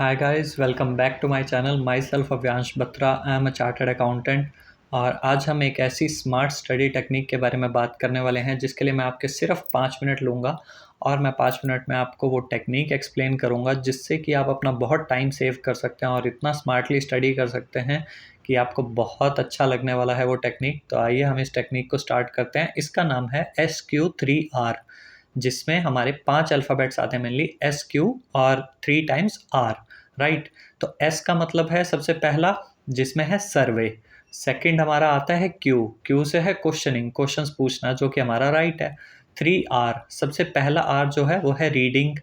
Hi guys, welcome back to my channel. Myself Avyansh Batra, I am a chartered accountant और आज हम एक ऐसी स्मार्ट स्टडी टेक्निक के बारे में बात करने वाले हैं जिसके लिए मैं आपके सिर्फ 5 मिनट लूँगा और मैं 5 मिनट में आपको वो टेक्निक एक्सप्लेन करूँगा जिससे कि आप अपना बहुत टाइम सेव कर सकते हैं और इतना स्मार्टली स्टडी कर सकते हैं कि आपको बहुत अच्छा लगने वाला है वो टेक्निक। तो आइए हम इस टेक्निक को स्टार्ट करते हैं। इसका नाम है SQ3R, जिसमें हमारे 5 अल्फ़ाबेट्स आते हैं, मेनली SQ और 3 टाइम्स R, राइट। तो S का मतलब है सबसे पहला, जिसमें है सर्वे। सेकंड हमारा आता है Q से है क्वेश्चनिंग, क्वेश्चंस पूछना, जो कि हमारा राइट है। 3R, सबसे पहला R जो है वो है रीडिंग,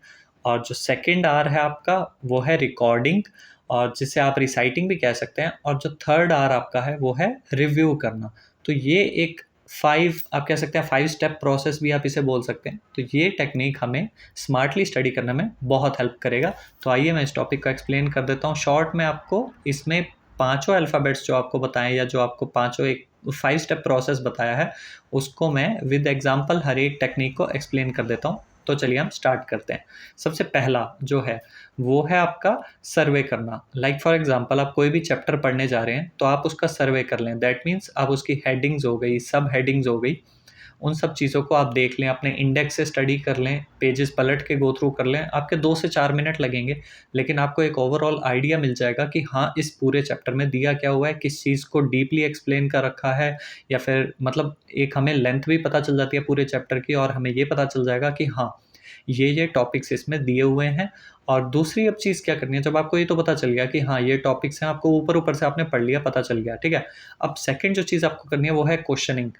और जो सेकंड R है आपका वो है रिकॉर्डिंग, और जिसे आप रिसाइटिंग भी कह सकते हैं। और जो थर्ड R आपका है वो है रिव्यू करना। तो ये एक 5 आप कह सकते हैं 5 स्टेप प्रोसेस भी आप इसे बोल सकते हैं। तो ये टेक्निक हमें स्मार्टली स्टडी करने में बहुत हेल्प करेगा। तो आइए मैं इस टॉपिक को एक्सप्लेन कर देता हूँ शॉर्ट में। आपको इसमें पांचों अल्फ़ाबेट्स जो आपको बताएं या जो आपको पांचों एक 5 स्टेप प्रोसेस बताया है, उसको मैं विद एग्जांपल हर एक टेक्निक को एक्सप्लेन कर देता हूँ। तो चलिए हम स्टार्ट करते हैं। सबसे पहला जो है वो है आपका सर्वे करना। लाइक फॉर एग्जांपल आप कोई भी चैप्टर पढ़ने जा रहे हैं तो आप उसका सर्वे कर लें। दैट मीन्स आप उसकी हेडिंग्स हो गई, सब हेडिंग्स हो गई, उन सब चीज़ों को आप देख लें, अपने इंडेक्स से स्टडी कर लें, पेजेस पलट के गो थ्रू कर लें। आपके 2 से 4 मिनट लगेंगे, लेकिन आपको एक ओवरऑल आइडिया मिल जाएगा कि हाँ, इस पूरे चैप्टर में दिया क्या हुआ है, किस चीज़ को डीपली एक्सप्लेन कर रखा है, या फिर मतलब एक हमें लेंथ भी पता चल जाती है पूरे चैप्टर की, और हमें ये पता चल जाएगा कि हाँ, ये टॉपिक्स इसमें दिए हुए हैं। और दूसरी अब चीज़ क्या करनी है, जब आपको ये तो पता चल गया कि हाँ, ये टॉपिक्स हैं, आपको ऊपर-ऊपर से आपने पढ़ लिया, पता चल गया, ठीक है। अब सेकंड जो चीज़ आपको करनी है वो है क्वेश्चनिंग।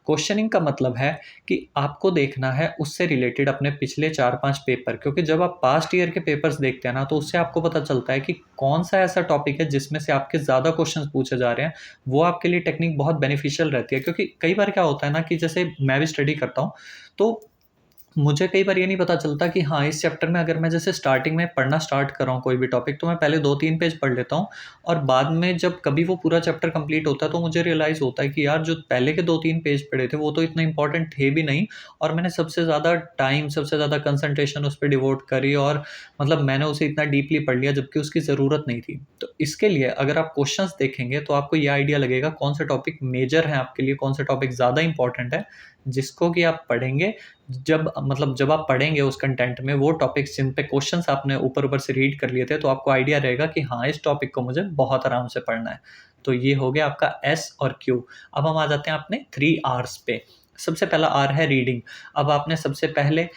क्वेश्चनिंग का मतलब है कि आपको देखना है उससे रिलेटेड अपने पिछले 4-5 पेपर, क्योंकि जब आप पास्ट ईयर के पेपर्स देखते हैं ना, तो उससे आपको पता चलता है कि कौन-सा ऐसा टॉपिक है जिसमें से आपके ज़्यादा क्वेश्चंस पूछे जा रहे हैं। वो आपके लिए टेक्निक बहुत बेनिफिशियल रहती है, क्योंकि कई बार क्या होता है ना कि जैसे मैं भी स्टडी करता हूँ, तो मुझे कई बार ये नहीं पता चलता कि हाँ, इस चैप्टर में अगर मैं जैसे स्टार्टिंग में पढ़ना स्टार्ट कर रहा हूँ कोई भी टॉपिक, तो मैं पहले 2-3 पेज पढ़ लेता हूँ, और बाद में जब कभी वो पूरा चैप्टर कंप्लीट होता है तो मुझे रियलाइज़ होता है कि यार, जो पहले के 2-3 पेज पढ़े थे वो तो इतने इंपॉर्टेंट थे भी नहीं, और मैंने सबसे ज़्यादा टाइम, सबसे ज़्यादा कंसंट्रेशन उस पे डिवोट करी, और मतलब मैंने उसे इतना डीपली पढ़ लिया जबकि उसकी ज़रूरत नहीं थी। तो इसके लिए अगर आप क्वेश्चंस देखेंगे तो आपको ये आइडिया लगेगा कौन से टॉपिक मेजर हैं आपके लिए, कौन से टॉपिक ज़्यादा इंपॉर्टेंट है, जिसको कि आप पढ़ेंगे। जब आप पढ़ेंगे उस कंटेंट में वो टॉपिक्स जिन पे क्वेश्चंस आपने ऊपर-ऊपर से रीड कर लिए थे, तो आपको आइडिया रहेगा कि हाँ, इस टॉपिक को मुझे बहुत आराम से पढ़ना है। तो ये हो गया आपका एस और क्यू। अब हम आ जाते हैं अपने 3 आर्स पे। सबसे पहला आर है रीडिंग। अब आपने सबसे पहले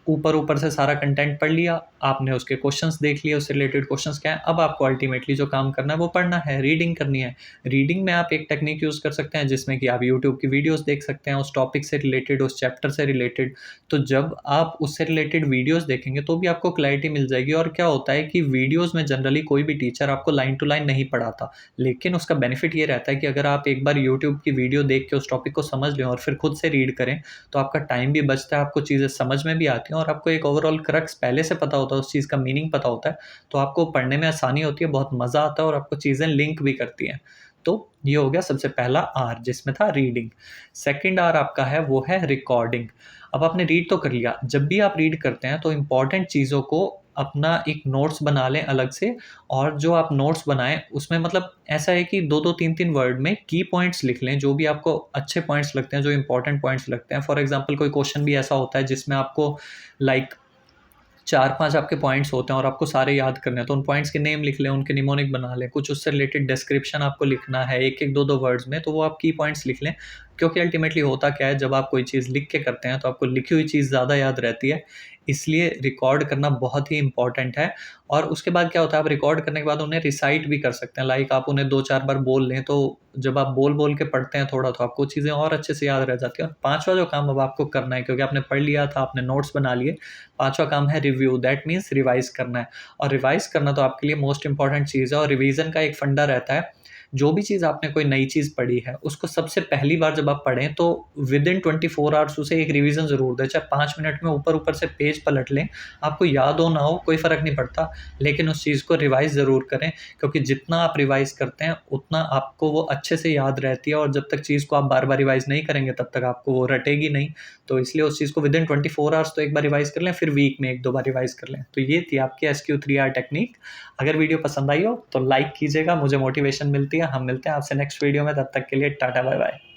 ऊपर-ऊपर से सारा कंटेंट पढ़ लिया, आपने उसके क्वेश्चंस देख लिए, उससे रिलेटेड क्वेश्चंस क्या हैं, अब आपको अल्टीमेटली जो काम करना है वो पढ़ना है, रीडिंग करनी है। रीडिंग में आप एक टेक्निक यूज़ कर सकते हैं जिसमें कि आप यूट्यूब की वीडियोज़ देख सकते हैं उस टॉपिक से रिलेटेड, उस चैप्टर से रिलेटेड। तो जब आप उससे रिलेटेड वीडियोज़ देखेंगे तो भी आपको क्लैरिटी मिल जाएगी। और क्या होता है कि वीडियोज़ में जनरली कोई भी टीचर आपको लाइन टू लाइन नहीं पढ़ाता, लेकिन उसका बेनिफिट ये रहता है कि अगर आप एक बार यूट्यूब की वीडियो देख के उस टॉपिक को समझ लें और फिर खुद से रीड करें, तो आपका टाइम भी बचता है, आपको चीज़ें समझ में भी आती हैं, और आपको एक ओवरऑल क्रक्स पहले से पता होता है, उस चीज़ का मीनिंग पता होता है, तो आपको पढ़ने में आसानी होती है, बहुत मज़ा आता है, और आपको चीज़ें लिंक भी करती हैं। तो ये हो गया सबसे पहला आर, जिसमें था रीडिंग। सेकंड आर आपका है वो है रिकॉर्डिंग। अब आपने रीड तो कर लिया, जब भी आप रीड करते हैं तो इम्पोर्टेंट चीज़ों को अपना एक नोट्स बना लें अलग से, और जो आप नोट्स बनाएँ उसमें मतलब ऐसा है कि 2-2 3-3 वर्ड में की पॉइंट्स लिख लें, जो भी आपको अच्छे पॉइंट्स लगते हैं, जो इम्पोर्टेंट पॉइंट्स लगते हैं। फॉर एग्ज़ाम्पल कोई क्वेश्चन भी ऐसा होता है जिसमें आपको लाइक 4-5 आपके पॉइंट्स होते हैं और आपको सारे याद करने हैं, तो उन पॉइंट्स के नेम लिख लें, उनके निमोनिक बना लें, कुछ उससे रिलेटेड डिस्क्रिप्शन आपको लिखना है 1-1, 2-2 वर्ड्स में, तो वो आप की पॉइंट्स लिख लें। क्योंकि अल्टीमेटली होता क्या है, जब आप कोई चीज़ लिख के करते हैं तो आपको लिखी हुई चीज़ ज़्यादा याद रहती है, इसलिए रिकॉर्ड करना बहुत ही इम्पोर्टेंट है। और उसके बाद क्या होता है, आप रिकॉर्ड करने के बाद उन्हें रिसाइट भी कर सकते हैं, लाइक आप उन्हें 2-4 बार बोल लें, तो जब आप बोल-बोल के पढ़ते हैं थोड़ा, तो आपको चीज़ें और अच्छे से याद रह जाती हैं। और 5वां जो काम अब आपको करना है, क्योंकि आपने पढ़ लिया था, आपने नोट्स बना लिए, 5वां काम है रिव्यू, दैट मीन्स रिवाइज़ करना है। और रिवाइज़ करना तो आपके लिए मोस्ट इम्पोर्टेंट चीज़ है, और रिवीज़न का एक फंडा रहता है जो भी चीज़ आपने कोई नई चीज़ पढ़ी है, उसको सबसे पहली बार जब आप पढ़ें तो विदिन 24 आवर्स उसे एक रिवीजन ज़रूर दें, चाहे 5 मिनट में ऊपर-ऊपर से पेज पलट लें, आपको याद हो ना हो कोई फ़र्क नहीं पड़ता, लेकिन उस चीज़ को रिवाइज़ ज़रूर करें, क्योंकि जितना आप रिवाइज़ करते हैं, उतना आपको वो अच्छे से याद रहती है और जब तक चीज़ को आप बार-बार रिवाइज़ नहीं करेंगे, तब तक आपको वो रटेगी नहीं। तो इसलिए उस चीज़ को विदिन 24 आवर्स तो एक बार रिवाइज़ कर लें, फिर वीक में 1-2 बार रिवाइज़ कर लें। तो ये थी आपकी SQ3R टेक्नीक। अगर वीडियो पसंद आई हो तो लाइक कीजिएगा, मुझे मोटिवेशन मिलती है। हम मिलते हैं आपसे नेक्स्ट वीडियो में, तब तक के लिए टाटा बाय बाय।